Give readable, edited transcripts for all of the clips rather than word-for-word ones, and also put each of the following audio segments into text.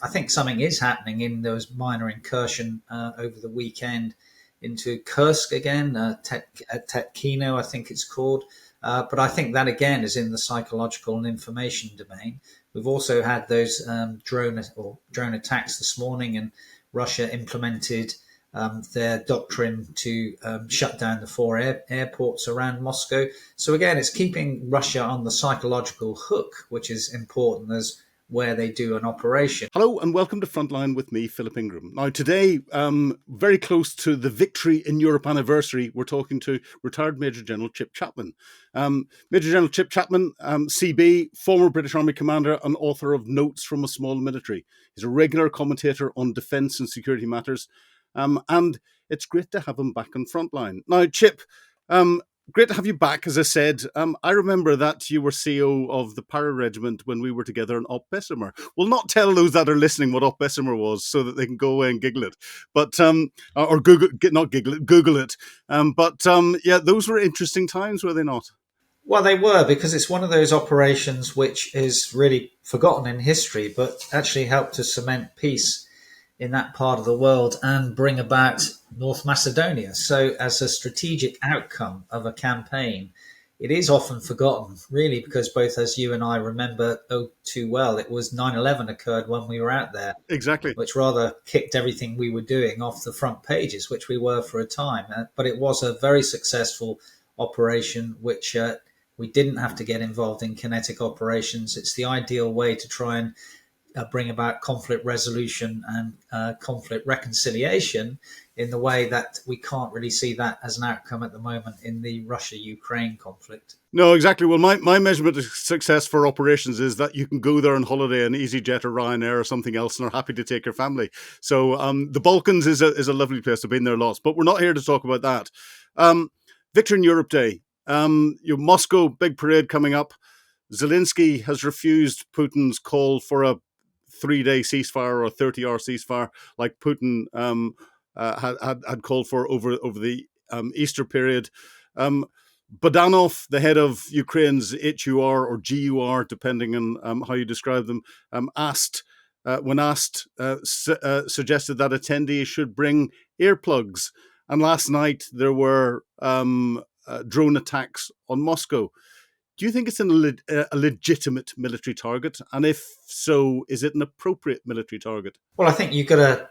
I think something is happening in those minor incursion over the weekend into Kursk again, Tetkino, I think it's called. But I think that again is in the psychological and information domain. We've also had those drone attacks this morning, and Russia implemented their doctrine to shut down the four airports around Moscow. So again, it's keeping Russia on the psychological hook, which is important as where they do an operation. Hello and welcome to Frontline with me, Philip Ingram. Now today, very close to the Victory in Europe anniversary, we're talking to retired Major General Chip Chapman. Major General Chip Chapman, CB, former British Army commander and author of Notes from a Small Military. He's a regular commentator on defence and security matters, and it's great to have him back on Frontline. Now, Chip, great to have you back. As I said, I remember that you were CEO of the Para Regiment when we were together in Op Bessemer. We'll not tell those that are listening what Op Bessemer was so that they can go away and giggle it. But, or Google, not giggle it, Google it. Yeah, those were interesting times, were they not? Well, they were, because it's one of those operations which is really forgotten in history, but actually helped to cement peace in that part of the world and bring about North Macedonia. So as a strategic outcome of a campaign, it is often forgotten, really, because both as you and I remember too well, it was 9/11 occurred when we were out there. Exactly. Which rather kicked everything we were doing off the front pages, which we were for a time. But it was a very successful operation, which we didn't have to get involved in kinetic operations. It's the ideal way to try and bring about conflict resolution and conflict reconciliation in the way that we can't really see that as an outcome at the moment in the Russia-Ukraine conflict. No, exactly. Well, my measurement of success for operations is that you can go there on holiday on EasyJet or Ryanair or something else and are happy to take your family. So the Balkans is a lovely place. I've been there lots, but we're not here to talk about that. Victory in Europe Day. Moscow, big parade coming up. Zelensky has refused Putin's call for a 3-day ceasefire or a 30-hour ceasefire, like Putin had called for over the Easter period. Bodanov, the head of Ukraine's HUR or GUR, depending on how you describe them, suggested that attendees should bring earplugs. And last night there were drone attacks on Moscow. Do you think it's a legitimate military target? And if so, is it an appropriate military target? Well, I think you've got to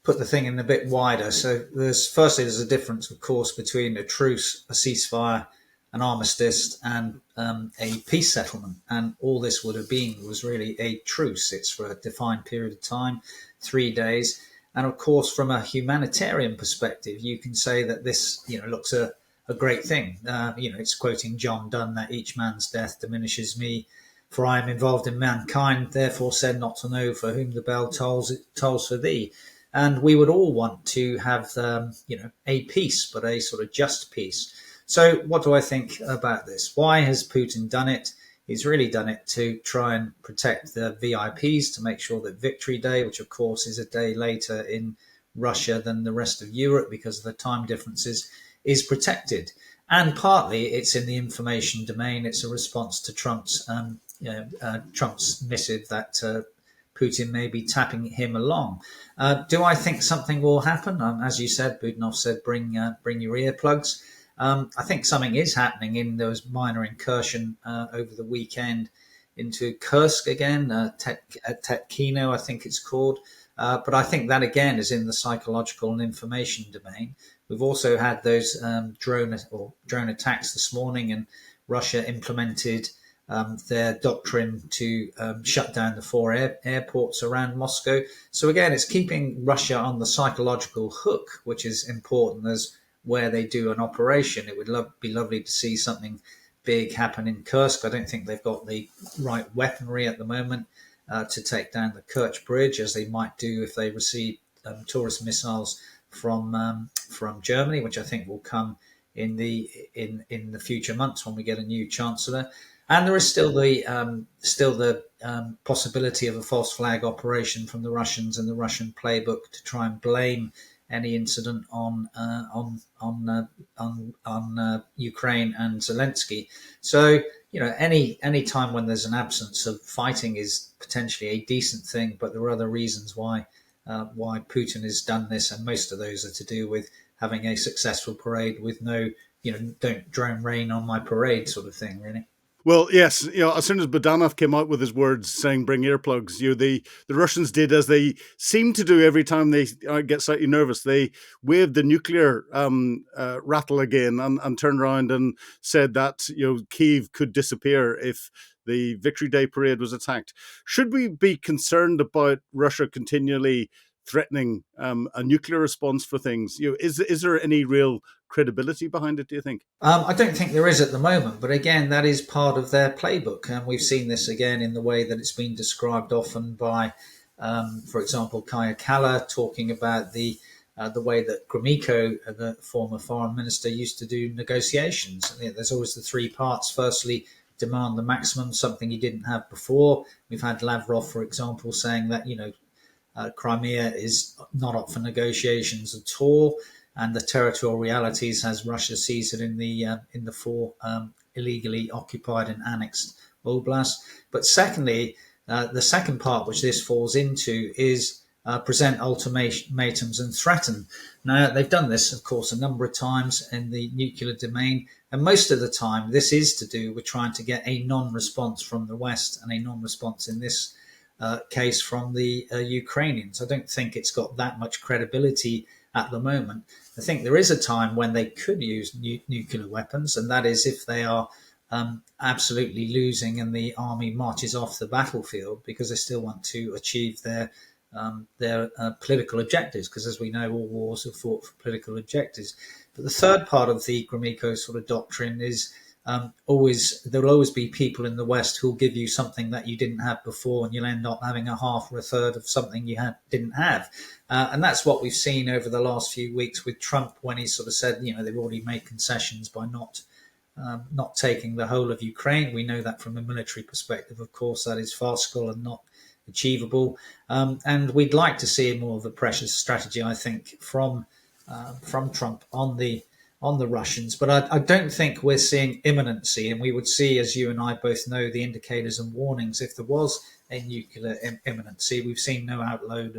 put the thing in a bit wider. So there's a difference, of course, between a truce, a ceasefire, an armistice, and a peace settlement. And all this would have been was really a truce. It's for a defined period of time, 3 days. And of course, from a humanitarian perspective, you can say that this, looks a great thing. It's quoting John Donne that each man's death diminishes me, for I am involved in mankind, therefore said not to know for whom the bell tolls, it tolls for thee. And we would all want to have, a peace, but a sort of just peace. So what do I think about this? Why has Putin done it? He's really done it to try and protect the VIPs, to make sure that Victory Day, which of course is a day later in Russia than the rest of Europe because of the time differences, is protected. And partly it's in the information domain. It's a response to Trump's missive that Putin may be tapping him along. Do I think something will happen? As you said, Budanov said, bring your earplugs. I think something is happening in those minor incursion over the weekend into Kursk again, Tetkino, I think it's called. But I think that again is in the psychological and information domain. We've also had those drone attacks this morning, and Russia implemented their doctrine to shut down the four airports around Moscow. So again, it's keeping Russia on the psychological hook, which is important as where they do an operation. It would be lovely to see something big happen in Kursk. I don't think they've got the right weaponry at the moment to take down the Kerch Bridge, as they might do if they receive tourist missiles from Germany, which I think will come in the future months when we get a new chancellor. And there is still the possibility of a false flag operation from the Russians and the Russian playbook to try and blame any incident on Ukraine and Zelensky. So any time when there's an absence of fighting is potentially a decent thing, but there are other reasons why Putin has done this, and most of those are to do with having a successful parade with no, don't drone rain on my parade sort of thing, really. Well, yes, as soon as Budanov came out with his words saying "bring earplugs," the Russians did as they seem to do every time they get slightly nervous. They waved the nuclear rattle again and turned around and said that Kyiv could disappear if the Victory Day parade was attacked. Should we be concerned about Russia continually threatening a nuclear response for things? Is there any real credibility behind it, do you think? I don't think there is at the moment, but again, that is part of their playbook, and we've seen this again in the way that it's been described often by, for example, Kaya Kalla talking about the way that Gromyko, the former foreign minister, used to do negotiations. There's always the three parts. Firstly, demand the maximum, something he didn't have before. We've had Lavrov, for example, saying that Crimea is not up for negotiations at all, and the territorial realities as Russia sees it in the four illegally occupied and annexed oblasts. But secondly, the second part which this falls into is present ultimatums and threaten. Now, they've done this, of course, a number of times in the nuclear domain, and most of the time this is to do with trying to get a non-response from the West, and a non-response in this case from the Ukrainians. I don't think it's got that much credibility at the moment. I think there is a time when they could use nuclear weapons, and that is if they are absolutely losing and the army marches off the battlefield because they still want to achieve their political objectives, because as we know, all wars are fought for political objectives. But the third part of the Gromyko sort of doctrine is there will always be people in the West who will give you something that you didn't have before, and you'll end up having a half or a third of something you didn't have. And that's what we've seen over the last few weeks with Trump, when he sort of said, they've already made concessions by not taking the whole of Ukraine. We know that from a military perspective, of course, that is farcical and not achievable. And we'd like to see more of a pressure strategy, I think, from Trump on the Russians. But I don't think we're seeing imminency, and we would see, as you and I both know, the indicators and warnings if there was a nuclear imminency. We've seen no outload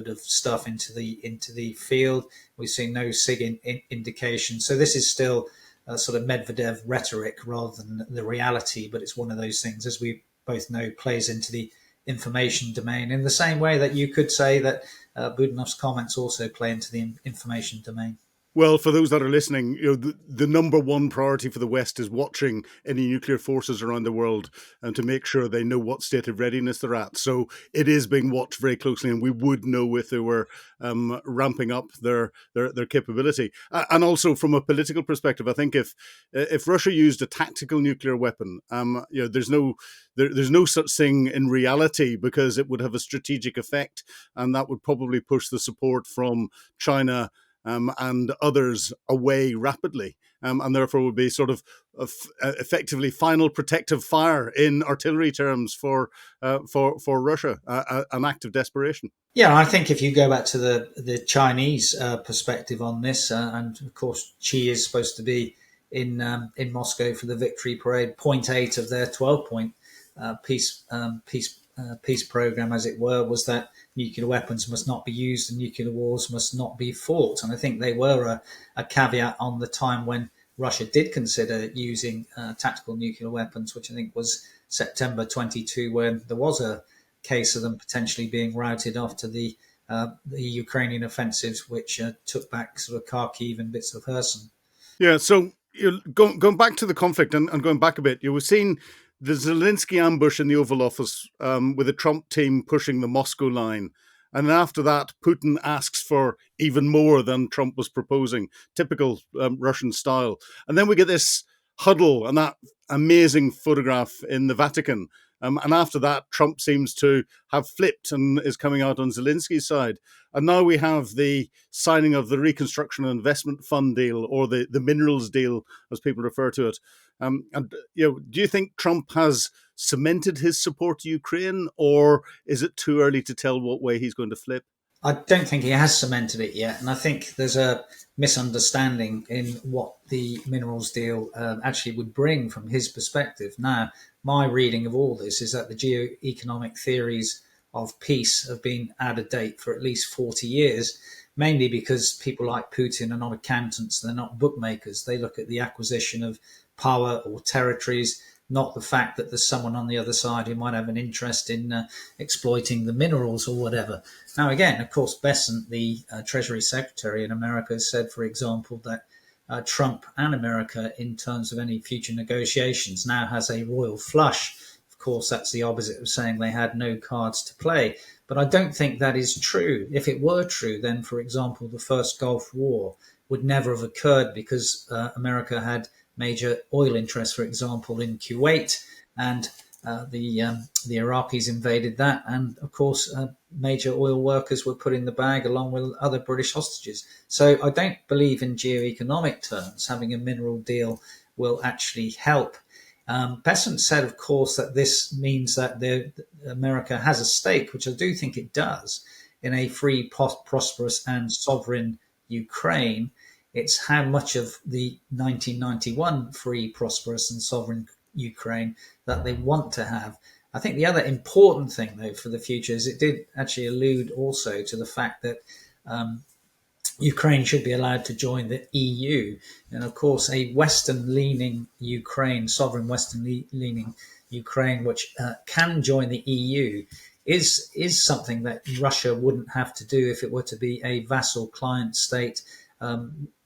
of stuff into the field. We've seen no SIG indication. So this is still a sort of Medvedev rhetoric rather than the reality. But it's one of those things, as we both know, plays into the information domain in the same way that you could say that Budanov's comments also play into the information domain. Well, for those that are listening, the number one priority for the West is watching any nuclear forces around the world and to make sure they know what state of readiness they're at. So it is being watched very closely, and we would know if they were ramping up their capability. And also from a political perspective, I think if Russia used a tactical nuclear weapon, there's no such thing in reality, because it would have a strategic effect, and that would probably push the support from China and others away rapidly, and therefore would be sort of effectively final protective fire in artillery terms for Russia, an act of desperation. Yeah, I think if you go back to the Chinese perspective on this, and of course Xi is supposed to be in Moscow for the victory parade. Point 8 of their 12-point peace program, as it were, was that nuclear weapons must not be used and nuclear wars must not be fought. And I think they were a caveat on the time when Russia did consider using tactical nuclear weapons, which I think was September 22, when there was a case of them potentially being routed after the Ukrainian offensives, which took back sort of Kharkiv and bits of Kherson. Yeah, so going back to the conflict and going back a bit, you were seeing the Zelensky ambush in the Oval Office with the Trump team pushing the Moscow line. And then after that, Putin asks for even more than Trump was proposing, typical Russian style. And then we get this huddle and that amazing photograph in the Vatican. And after that, Trump seems to have flipped and is coming out on Zelensky's side. And now we have the signing of the Reconstruction and Investment Fund deal, or the minerals deal, as people refer to it. Do you think Trump has cemented his support to Ukraine, or is it too early to tell what way he's going to flip? I don't think he has cemented it yet, and I think there's a misunderstanding in what the minerals deal actually would bring from his perspective. Now, my reading of all this is that the geoeconomic theories of peace have been out of date for at least 40 years, mainly because people like Putin are not accountants, they're not bookmakers. They look at the acquisition of power or territories, not the fact that there's someone on the other side who might have an interest in exploiting the minerals or whatever. Now, again, of course, Bessent, the Treasury Secretary in America, said, for example, that Trump and America, in terms of any future negotiations, now has a royal flush. Of course, that's the opposite of saying they had no cards to play. But I don't think that is true. If it were true, then, for example, the first Gulf War would never have occurred because America had major oil interests, for example, in Kuwait, and the Iraqis invaded that, and of course, major oil workers were put in the bag along with other British hostages. So I don't believe in geoeconomic terms having a mineral deal will actually help. Besant said, of course, that this means that America has a stake, which I do think it does, in a free, prosperous, and sovereign Ukraine. It's how much of the 1991 free, prosperous, and sovereign Ukraine that they want to have. I think the other important thing, though, for the future is it did actually allude also to the fact that Ukraine should be allowed to join the EU. And of course, a Western leaning Ukraine, sovereign Western leaning Ukraine, which can join the EU, is something that Russia wouldn't have to do if it were to be a vassal client state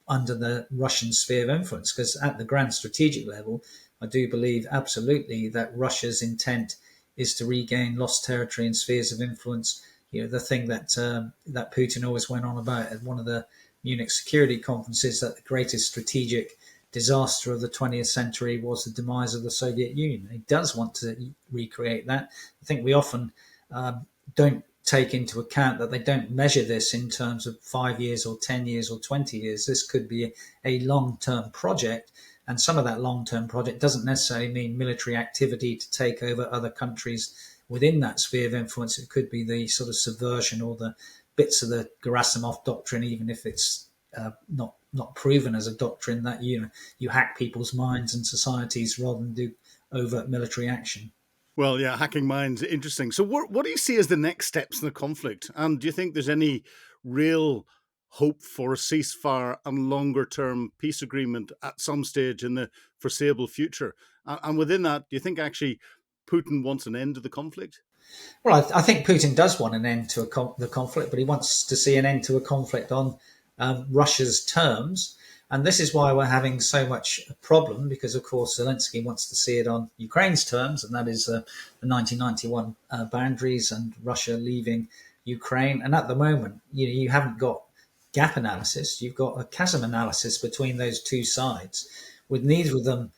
under the Russian sphere of influence. Because at the grand strategic level, I do believe absolutely that Russia's intent is to regain lost territory and spheres of influence. You know, the thing that that Putin always went on about at one of the Munich security conferences, that the greatest strategic disaster of the 20th century was the demise of the Soviet Union. He does want to recreate that. I think we often don't take into account that they don't measure this in terms of 5 years or 10 years or 20 years. This could be a long-term project, and some of that long-term project doesn't necessarily mean military activity to take over other countries within that sphere of influence. It could be the sort of subversion or the bits of the Gerasimov doctrine, even if it's not proven as a doctrine, that you hack people's minds and societies rather than do overt military action. Well, yeah, hacking minds, interesting. So what do you see as the next steps in the conflict? And do you think there's any real hope for a ceasefire and longer-term peace agreement at some stage in the foreseeable future? And within that, do you think actually Putin wants an end to the conflict? Well, I think Putin does want an end to the conflict, but he wants to see an end to a conflict on Russia's terms. And this is why we're having so much problem, because, of course, Zelensky wants to see it on Ukraine's terms, and that is the 1991 boundaries and Russia leaving Ukraine. And at the moment, you haven't got gap analysis. You've got a chasm analysis between those two sides, with neither of them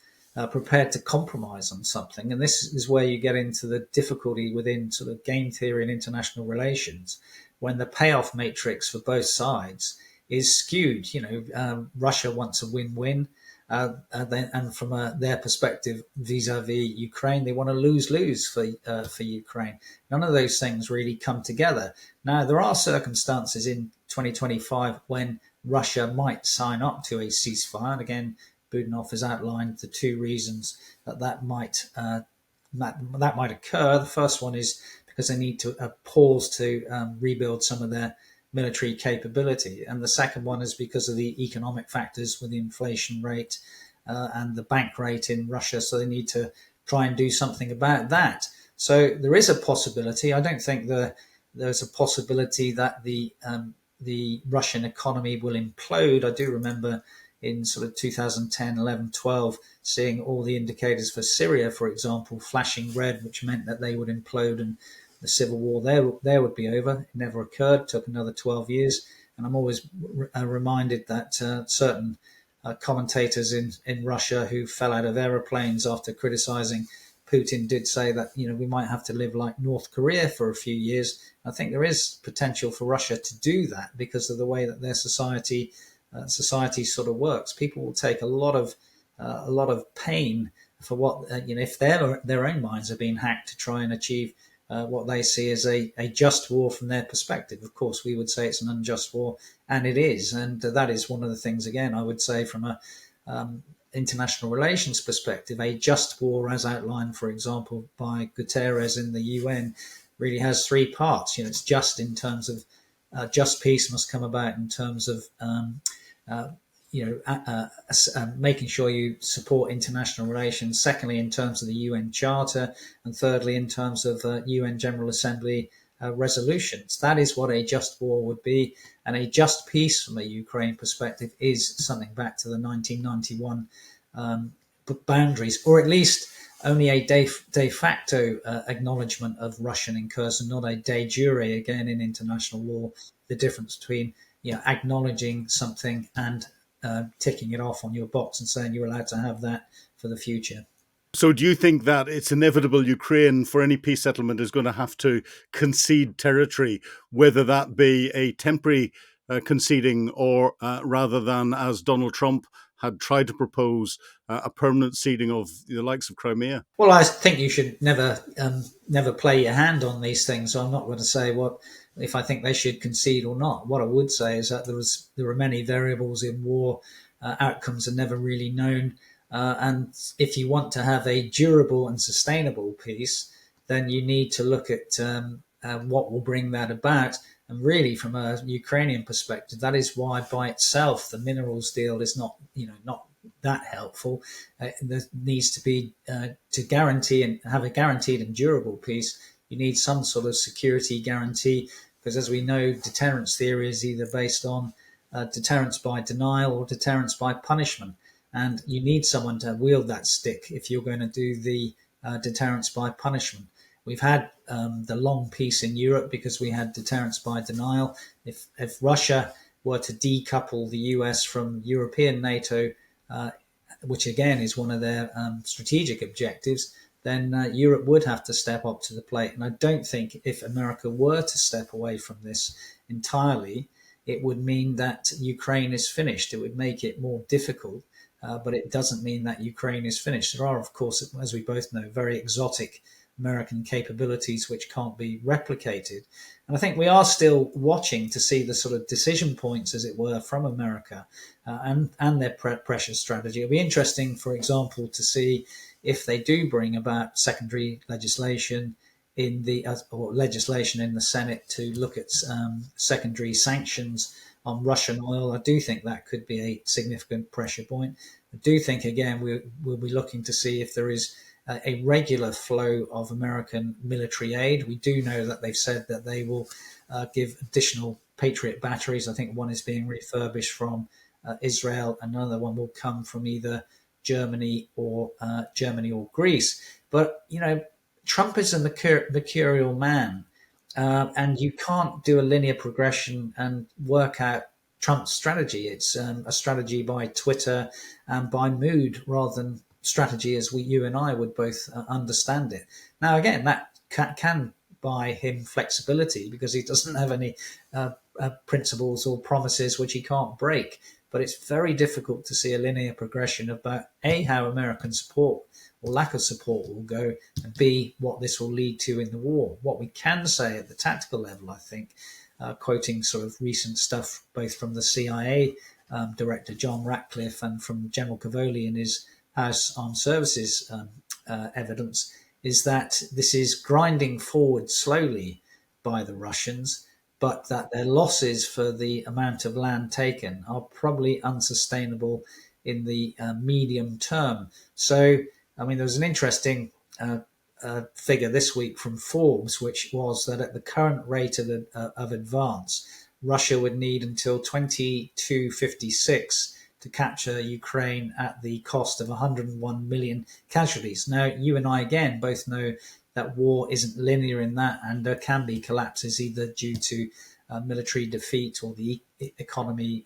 prepared to compromise on something. And this is where you get into the difficulty within sort of game theory and international relations, when the payoff matrix for both sides is skewed. Russia wants a win-win, and from their perspective vis-a-vis Ukraine, they want to lose-lose for Ukraine. None of those things really come together. Now, there are circumstances in 2025 when Russia might sign up to a ceasefire, and again, Budanov has outlined the two reasons that might occur. The first one is because they need to pause to rebuild some of their military capability, and the second one is because of the economic factors with the inflation rate and the bank rate in Russia. So they need to try and do something about that. So there is a possibility. I don't think there's a possibility that the Russian economy will implode. I do remember in sort of 2010, 11, 12, seeing all the indicators for Syria, for example, flashing red, which meant that they would implode and the civil war there would be over. It never occurred, took another 12 years. And I'm always reminded that certain commentators in Russia who fell out of aeroplanes after criticizing Putin did say that, we might have to live like North Korea for a few years. I think there is potential for Russia to do that because of the way that their society sort of works. People will take a lot of pain for what if their own minds are being hacked to try and achieve what they see as a just war from their perspective. Of course, we would say it's an unjust war, and it is. And that is one of the things, again, I would say from a international relations perspective, a just war, as outlined, for example, by Guterres in the UN, really has three parts. It's just in terms of just peace must come about in terms of uh, making sure you support international relations. Secondly, in terms of the UN Charter, and thirdly, in terms of UN General Assembly resolutions. That is what a just war would be, and a just peace from a Ukraine perspective is something back to the 1991 boundaries, or at least only a de facto acknowledgement of Russian incursion, not a de jure. Again, in international law, the difference between acknowledging something and ticking it off on your box and saying you're allowed to have that for the future. So do you think that it's inevitable Ukraine, for any peace settlement, is going to have to concede territory, whether that be a temporary conceding or rather than, as Donald Trump had tried to propose, a permanent ceding of the likes of Crimea? Well, I think you should never play your hand on these things. So I'm not going to say what if I think they should concede or not. What I would say is that there are many variables in war. Outcomes are never really known. And if you want to have a durable and sustainable peace, then you need to look at what will bring that about. And really, from a Ukrainian perspective, that is why by itself the minerals deal is not that helpful. There needs to be to guarantee and have a guaranteed and durable peace. You need some sort of security guarantee, because as we know, deterrence theory is either based on deterrence by denial or deterrence by punishment. And you need someone to wield that stick if you're going to do the deterrence by punishment. We've had the long peace in Europe because we had deterrence by denial. If Russia were to decouple the US from European NATO, which again is one of their strategic objectives, then Europe would have to step up to the plate. And I don't think if America were to step away from this entirely, it would mean that Ukraine is finished. It would make it more difficult. But it doesn't mean that Ukraine is finished. There are, of course, as we both know, very exotic American capabilities which can't be replicated. And I think we are still watching to see the sort of decision points, as it were, from America and their pressure strategy. It'll be interesting, for example, to see if they do bring about secondary legislation or legislation in the Senate to look at secondary sanctions on Russian oil. I do think that could be a significant pressure point. I do think, again, we'll be looking to see if there is a regular flow of American military aid. We do know that they've said that they will give additional Patriot batteries. I think one is being refurbished from Israel. Another one will come from either Germany or Greece. But, Trump is a mercurial man. And you can't do a linear progression and work out Trump's strategy. It's a strategy by Twitter and by mood rather than strategy as you and I would both understand it. Now, again, that can buy him flexibility because he doesn't have any principles or promises which he can't break. But it's very difficult to see a linear progression about how American support or lack of support will go, and B, what this will lead to in the war. What we can say at the tactical level, I think, quoting sort of recent stuff both from the CIA director John Ratcliffe and from General Cavoli in his House Armed Services evidence, is that this is grinding forward slowly by the Russians, but that their losses for the amount of land taken are probably unsustainable in the medium term. So, I mean, there was an interesting figure this week from Forbes, which was that at the current rate of advance, Russia would need until 2256 to capture Ukraine at the cost of 101 million casualties. Now, you and I, again, both know that war isn't linear in that, and there can be collapses either due to military defeat or the economy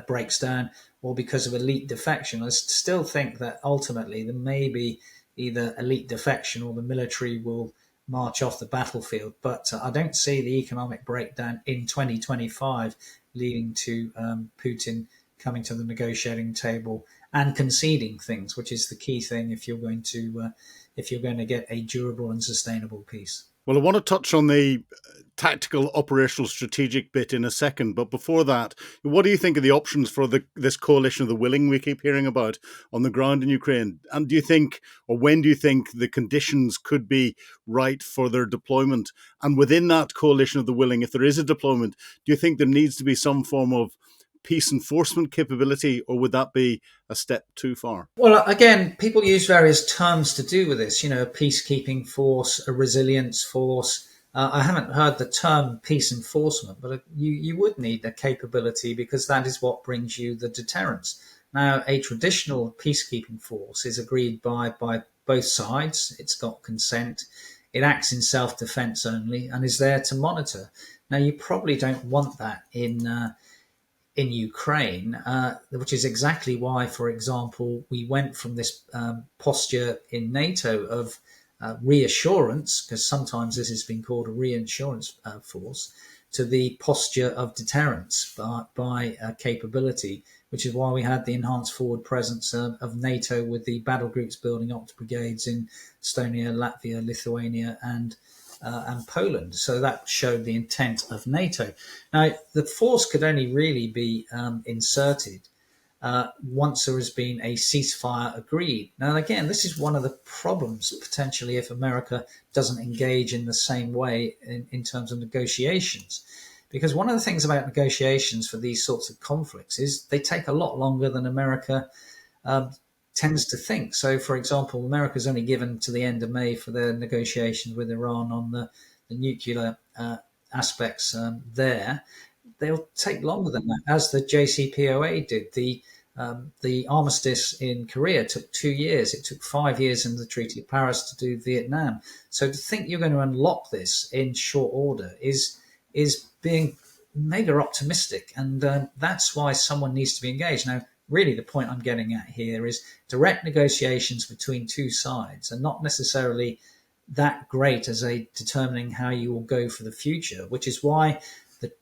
breaks down, or because of elite defection. I still think that ultimately there may be either elite defection or the military will march off the battlefield. But I don't see the economic breakdown in 2025 leading to Putin coming to the negotiating table and conceding things, which is the key thing if you're going to if you're going to get a durable and sustainable peace. Well, I want to touch on the tactical, operational, strategic bit in a second. But before that, what do you think of the options for this coalition of the willing we keep hearing about on the ground in Ukraine? And do you think, or when do you think the conditions could be right for their deployment? And within that coalition of the willing, if there is a deployment, do you think there needs to be some form of peace enforcement capability, or would that be a step too far? Well, again, people use various terms to do with this, a peacekeeping force, a resilience force. I haven't heard the term peace enforcement, but you would need a capability because that is what brings you the deterrence. Now, a traditional peacekeeping force is agreed by both sides. It's got consent. It acts in self-defense only and is there to monitor. Now, you probably don't want that in Ukraine, which is exactly why, for example, we went from this posture in NATO of reassurance, because sometimes this has been called a reassurance force, to the posture of deterrence by capability, which is why we had the enhanced forward presence of NATO with the battle groups building up to brigades in Estonia, Latvia, Lithuania, and Poland. So that showed the intent of NATO. Now, the force could only really be inserted once there has been a ceasefire agreed. Now, again, this is one of the problems potentially if America doesn't engage in the same way in terms of negotiations. Because one of the things about negotiations for these sorts of conflicts is they take a lot longer than America tends to think. So, for example, America's only given to the end of May for their negotiations with Iran on the nuclear aspects there. They'll take longer than that, as the JCPOA did. The armistice in Korea took 2 years. It took 5 years in the Treaty of Paris to do Vietnam. So to think you're going to unlock this in short order is being mega optimistic, and that's why someone needs to be engaged. Now, really, the point I'm getting at here is direct negotiations between two sides are not necessarily that great as a determining how you will go for the future, which is why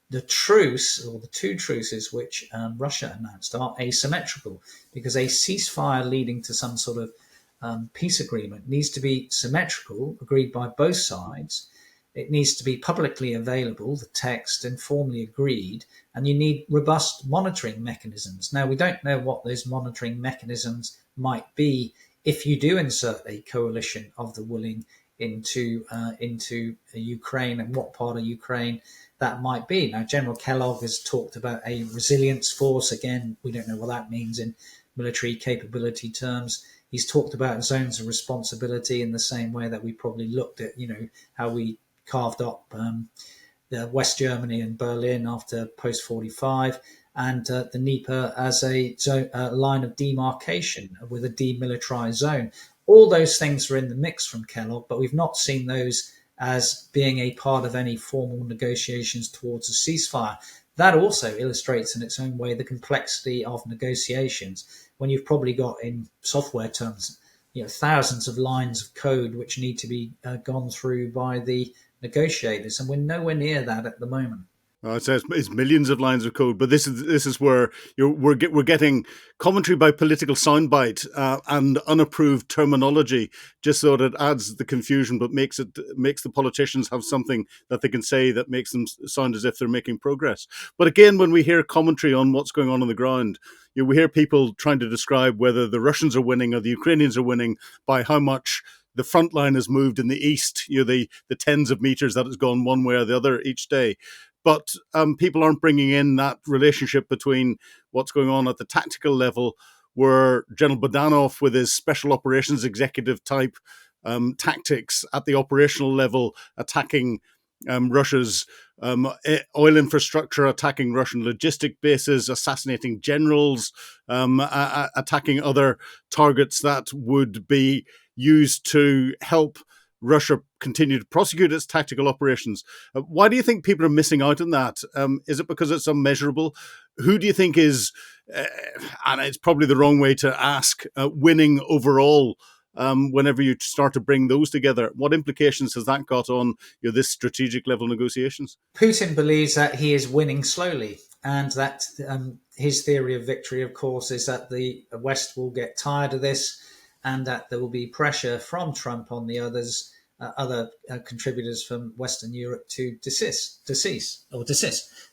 the truce, or the two truces which Russia announced, are asymmetrical, because a ceasefire leading to some sort of peace agreement needs to be symmetrical, agreed by both sides. It needs to be publicly available, the text, and formally agreed, and you need robust monitoring mechanisms. Now, we don't know what those monitoring mechanisms might be if you do insert a coalition of the willing into Ukraine, and what part of Ukraine that might be. Now, General Kellogg has talked about a resilience force. Again, we don't know what that means in military capability terms. He's talked about zones of responsibility in the same way that we probably looked at, how we carved up the West Germany and Berlin after post-45, and the Dnieper as a line of demarcation with a demilitarized zone. All those things are in the mix from Kellogg, but we've not seen those as being a part of any formal negotiations towards a ceasefire. That also illustrates in its own way the complexity of negotiations when you've probably got, in software terms, thousands of lines of code which need to be gone through by the negotiators, and we're nowhere near that at the moment. It says it's millions of lines of code, but this is where we're getting commentary by political soundbite and unapproved terminology, just so that it adds the confusion, but makes the politicians have something that they can say that makes them sound as if they're making progress. But again, when we hear commentary on what's going on the ground, we hear people trying to describe whether the Russians are winning or the Ukrainians are winning by how much the front line has moved in the east, the tens of meters that has gone one way or the other each day. But people aren't bringing in that relationship between what's going on at the tactical level, where General Bodanov, with his special operations executive type tactics at the operational level, attacking Russia's oil infrastructure, attacking Russian logistic bases, assassinating generals, attacking other targets that would be used to help Russia continue to prosecute its tactical operations. Why do you think people are missing out on that? Is it because it's unmeasurable? Who do you think is, and it's probably the wrong way to ask, winning overall whenever you start to bring those together? What implications has that got on this strategic level negotiations? Putin believes that he is winning slowly, and that his theory of victory, of course, is that the West will get tired of this and that there will be pressure from Trump on the other contributors from Western Europe to desist.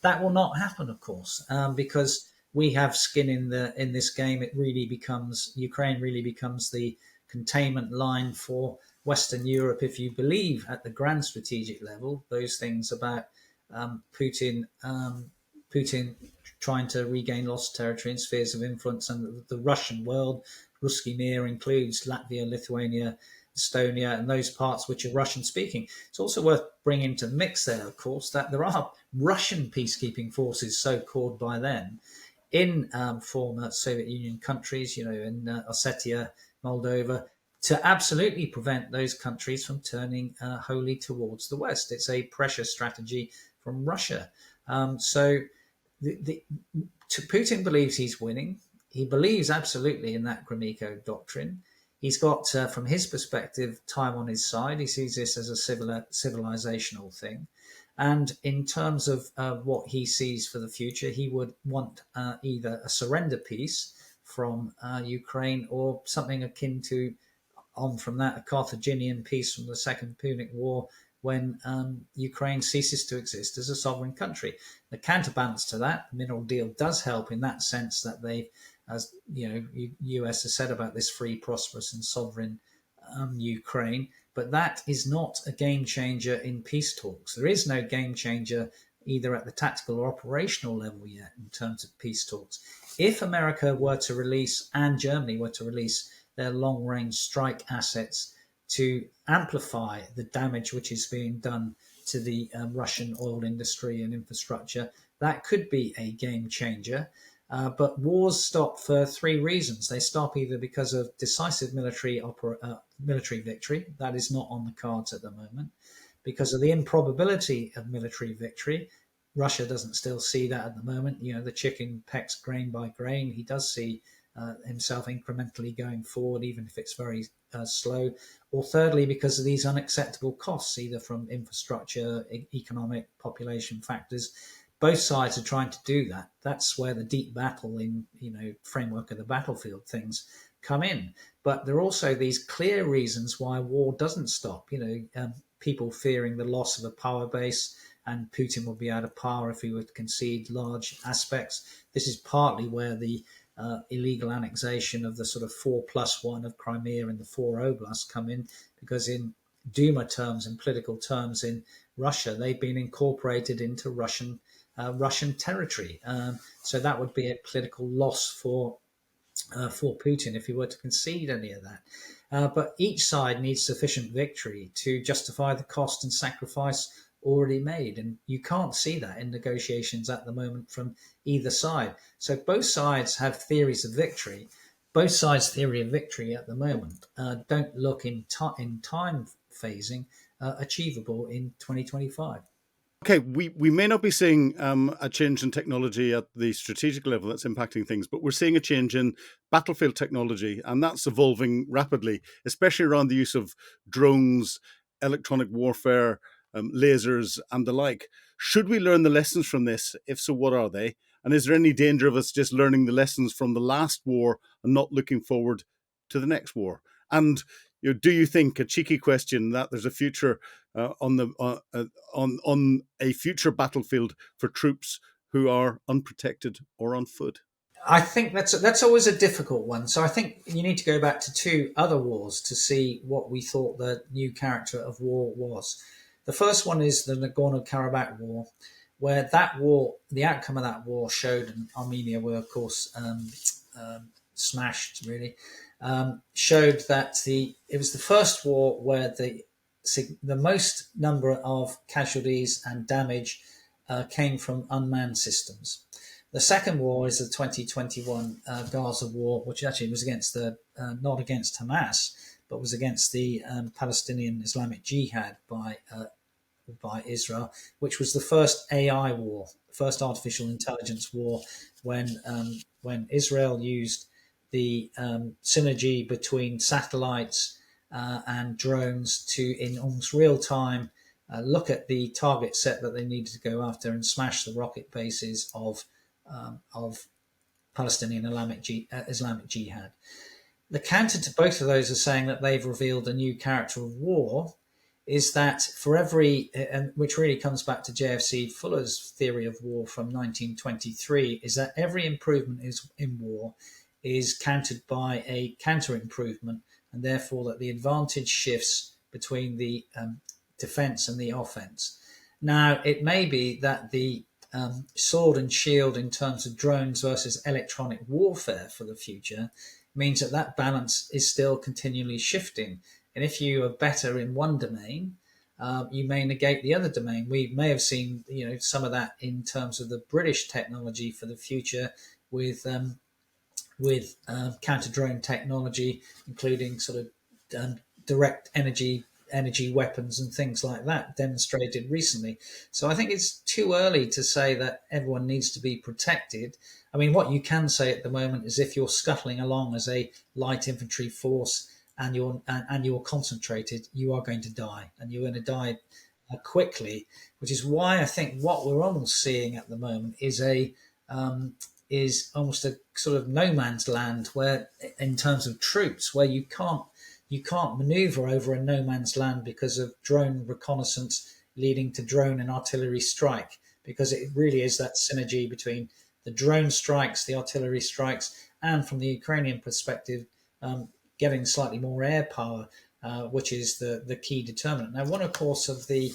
That will not happen, of course, because we have skin in this game. Ukraine really becomes the containment line for Western Europe. If you believe at the grand strategic level those things about Putin trying to regain lost territory and spheres of influence, and the Russian world, Ruski Mir includes Latvia, Lithuania, Estonia, and those parts which are Russian speaking. It's also worth bringing to the mix there, of course, that there are Russian peacekeeping forces, so called by them, in former Soviet Union countries, in Ossetia, Moldova, to absolutely prevent those countries from turning wholly towards the West. It's a pressure strategy from Russia. So Putin believes he's winning. He believes absolutely in that Gromyko doctrine. He's got, from his perspective, time on his side. He sees this as a civilizational thing. And in terms of what he sees for the future, he would want either a surrender peace from Ukraine or something akin to, on from that, a Carthaginian peace from the Second Punic War, when Ukraine ceases to exist as a sovereign country. The counterbalance to that, the mineral deal does help in that sense that they, as US has said about this free, prosperous and sovereign Ukraine, but that is not a game changer in peace talks. There is no game changer either at the tactical or operational level yet in terms of peace talks. If America were to release, and Germany were to release, their long-range strike assets to amplify the damage which is being done to the Russian oil industry and infrastructure, that could be a game changer. But wars stop for three reasons. They stop either because of decisive military victory. That is not on the cards at the moment. Because of the improbability of military victory. Russia doesn't still see that at the moment. The chicken pecks grain by grain. He does see himself incrementally going forward, even if it's very slow. Or thirdly, because of these unacceptable costs, either from infrastructure, economic, population factors. Both sides are trying to do that. That's where the deep battle in, framework of the battlefield things come in. But there are also these clear reasons why war doesn't stop. People fearing the loss of a power base, and Putin will be out of power if he would concede large aspects. This is partly where the illegal annexation of the sort of 4+1 of Crimea and the 4 oblasts come in, because in Duma terms and political terms in Russia, they've been incorporated into Russian territory. So that would be a political loss for Putin if he were to concede any of that. But each side needs sufficient victory to justify the cost and sacrifice already made. And you can't see that in negotiations at the moment from either side. So both sides have theories of victory. Both sides' theory of victory at the moment don't look in time phasing achievable in 2025. Okay, we may not be seeing a change in technology at the strategic level that's impacting things, but we're seeing a change in battlefield technology, and that's evolving rapidly, especially around the use of drones, electronic warfare, lasers, and the like. Should we learn the lessons from this? If so, what are they? And is there any danger of us just learning the lessons from the last war and not looking forward to the next war? And do you think, a cheeky question, that there's a future on a future battlefield for troops who are unprotected or on foot? I think that's always a difficult one. So I think you need to go back to two other wars to see what we thought the new character of war was. The first one is the Nagorno-Karabakh war, where that war, the outcome of that war showed, and Armenia were, of course, smashed, really, showed that it was the first war where the most number of casualties and damage came from unmanned systems. The second war is the 2021 Gaza war, which actually was against not against Hamas, but was against the Palestinian Islamic Jihad by Israel, which was the first AI war, first artificial intelligence war, when Israel used the synergy between satellites and drones to, in almost real time, look at the target set that they needed to go after and smash the rocket bases of Palestinian Islamic Jihad. the counter to both of those are saying that they've revealed a new character of war is that for every, and which really comes back to JFC Fuller's theory of war from 1923, is that every improvement is in war is countered by a counter improvement, and therefore that the advantage shifts between the defense and the offense. Now, it may be that the sword and shield in terms of drones versus electronic warfare for the future means that that balance is still continually shifting. And if you are better in one domain, you may negate the other domain. We may have seen, some of that in terms of the British technology for the future with counter drone technology, including sort of direct energy weapons and things like that demonstrated recently. So I think it's too early to say that everyone needs to be protected. I mean, what you can say at the moment is if you're scuttling along as a light infantry force and you're concentrated, you are going to die, and you're going to die quickly. Which is why I think what we're almost seeing at the moment is almost a sort of no man's land, where, in terms of troops, where you can't maneuver over a no man's land because of drone reconnaissance leading to drone and artillery strike, because it really is that synergy between the drone strikes, the artillery strikes, and from the Ukrainian perspective, getting slightly more air power, which is the key determinant. Now, one, of course, of the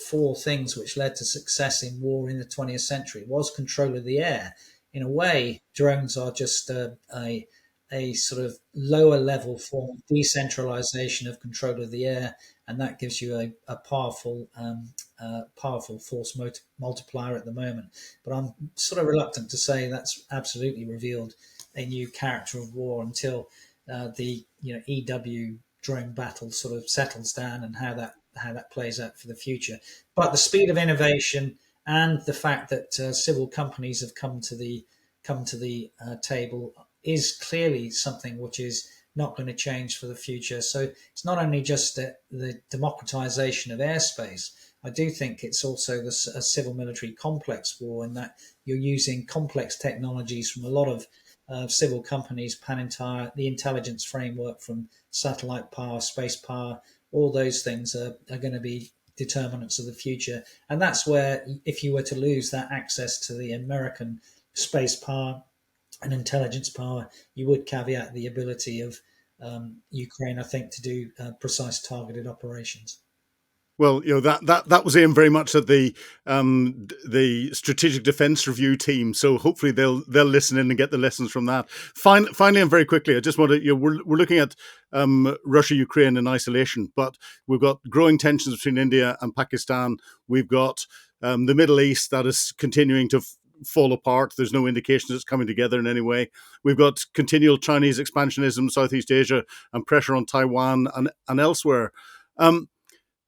four things which led to success in war in the 20th century was control of the air. In a way, drones are just a sort of lower level form of decentralization of control of the air, and that gives you a powerful force multiplier at the moment. But I'm sort of reluctant to say that's absolutely revealed a new character of war until the EW drone battle sort of settles down and how that plays out for the future. But the speed of innovation and the fact that civil companies have come to the table is clearly something which is not going to change for the future. So it's not only just the democratization of airspace. I do think it's also a civil military complex war, in that you're using complex technologies from a lot of civil companies, Palantir, the intelligence framework from satellite power, space power, all those things are going to be determinants of the future. And that's where, if you were to lose that access to the American space power and intelligence power, you would caveat the ability of Ukraine, I think, to do precise targeted operations. Well, that was aimed very much at the Strategic Defence Review team. So hopefully they'll listen in and get the lessons from that. Finally, and very quickly, I just want to, we're looking at Russia, Ukraine in isolation, but we've got growing tensions between India and Pakistan. We've got the Middle East that is continuing to fall apart. There's no indication it's coming together in any way. We've got continual Chinese expansionism, Southeast Asia, and pressure on Taiwan and elsewhere.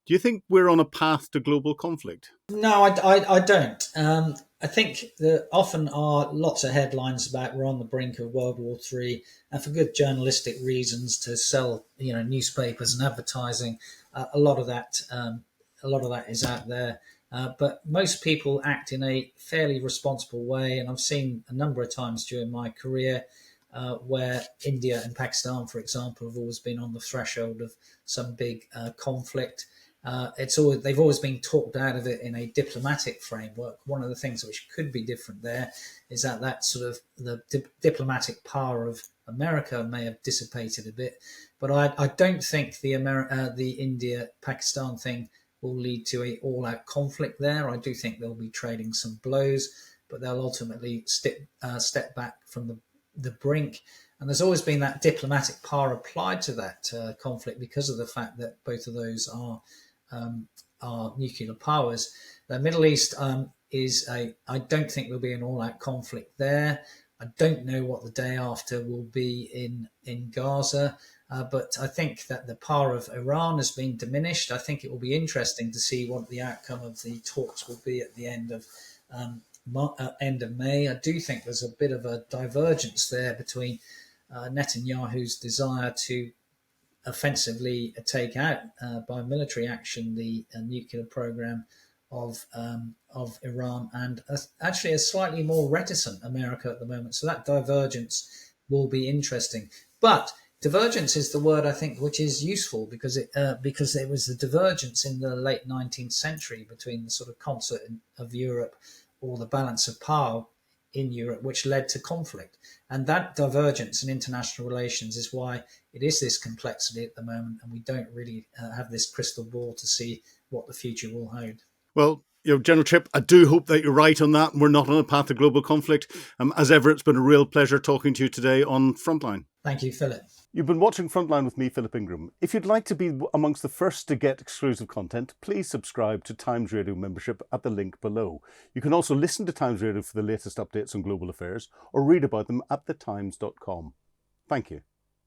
Do you think we're on a path to global conflict? No, I don't. I think there often are lots of headlines about we're on the brink of World War III, and for good journalistic reasons to sell, newspapers and advertising. A lot of that is out there. But most people act in a fairly responsible way, and I've seen a number of times during my career where India and Pakistan, for example, have always been on the threshold of some big conflict. They've always been talked out of it in a diplomatic framework. One of the things which could be different there is that sort of the diplomatic power of America may have dissipated a bit, but I don't think the India-Pakistan thing will lead to a all-out conflict there. I do think they'll be trading some blows, but they'll ultimately step back from the brink. And there's always been that diplomatic power applied to that conflict because of the fact that both of those are nuclear powers. The Middle East I don't think there'll be an all-out conflict there. I don't know what the day after will be in Gaza, but I think that the power of Iran has been diminished. I think it will be interesting to see what the outcome of the talks will be at the end of May. I do think there's a bit of a divergence there between Netanyahu's desire to offensively take out by military action the nuclear program of Iran, and actually a slightly more reticent America at the moment. So that divergence will be interesting. But Divergence is the word I think which is useful because it was the divergence in the late 19th century between the sort of concert of Europe or the balance of power in Europe which led to conflict. And that divergence in international relations is why it is this complexity at the moment, and we don't really have this crystal ball to see what the future will hold. Well, General Chip, I do hope that you're right on that and we're not on a path to global conflict. As ever, it's been a real pleasure talking to you today on Frontline. Thank you, Philip. You've been watching Frontline with me, Philip Ingram. If you'd like to be amongst the first to get exclusive content, please subscribe to Times Radio membership at the link below. You can also listen to Times Radio for the latest updates on global affairs or read about them at thetimes.com. Thank you.